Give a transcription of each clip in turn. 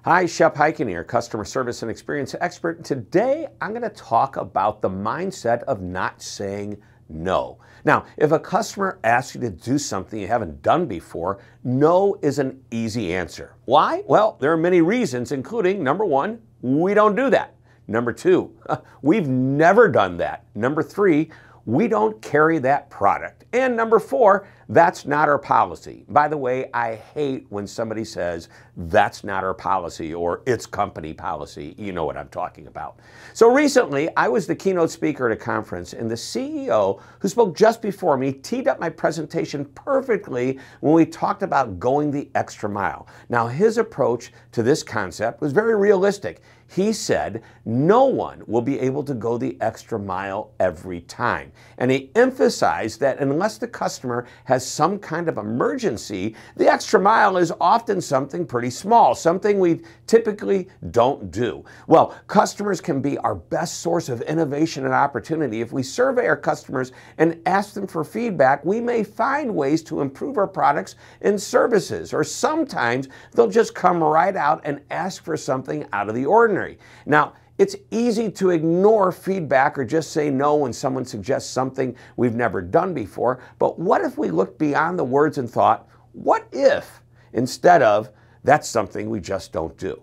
Hi, Shep Hyken here, customer service and experience expert. Today, I'm going to talk about the mindset of not saying no. Now, if a customer asks you to do something you haven't done before, no is an easy answer. Why? Well, there are many reasons, including number one, we don't do that. Number two, we've never done that. Number three, we don't carry that product. And number four, that's not our policy. By the way, I hate when somebody says that's not our policy or it's company policy. You know what I'm talking about. So recently, I was the keynote speaker at a conference, and the CEO who spoke just before me teed up my presentation perfectly when we talked about going the extra mile. Now, his approach to this concept was very realistic. He said, no one will be able to go the extra mile every time. And he emphasized that unless the customer has some kind of emergency, the extra mile is often something pretty small, something we typically don't do. Well, customers can be our best source of innovation and opportunity. If we survey our customers and ask them for feedback, we may find ways to improve our products and services, or sometimes they'll just come right out and ask for something out of the ordinary. Now, it's easy to ignore feedback or just say no when someone suggests something we've never done before, but what if we look beyond the words and thought, what if, instead of, that's something we just don't do?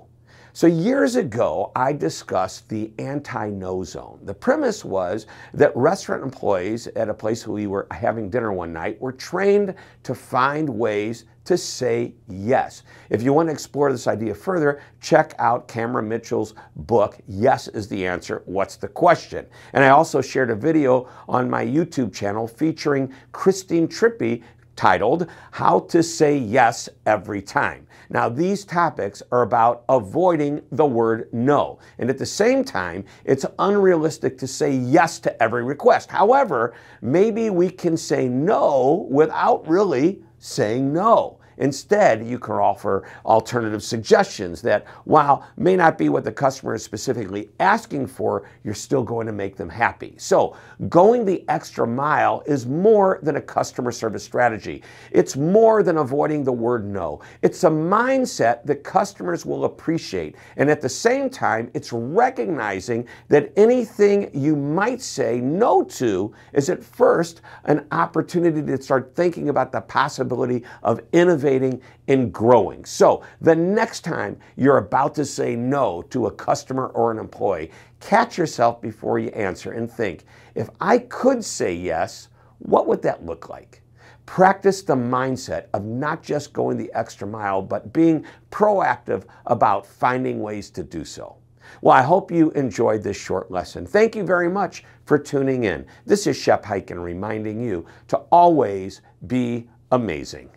So years ago, I discussed the anti-no zone. The premise was that restaurant employees at a place we were having dinner one night were trained to find ways to say yes. If you want to explore this idea further, check out Cameron Mitchell's book, Yes is the Answer, What's the Question? And I also shared a video on my YouTube channel featuring Christine Trippi titled, How to Say Yes Every Time. Now, these topics are about avoiding the word no. And at the same time, it's unrealistic to say yes to every request. However, maybe we can say no without really saying no. Instead, you can offer alternative suggestions that, while may not be what the customer is specifically asking for, you're still going to make them happy. So, going the extra mile is more than a customer service strategy. It's more than avoiding the word no. It's a mindset that customers will appreciate. And at the same time, it's recognizing that anything you might say no to is at first an opportunity to start thinking about the possibility of innovating and growing. So the next time you're about to say no to a customer or an employee, catch yourself before you answer and think, if I could say yes, what would that look like? Practice the mindset of not just going the extra mile, but being proactive about finding ways to do so. Well, I hope you enjoyed this short lesson. Thank you very much for tuning in. This is Shep Hyken reminding you to always be amazing.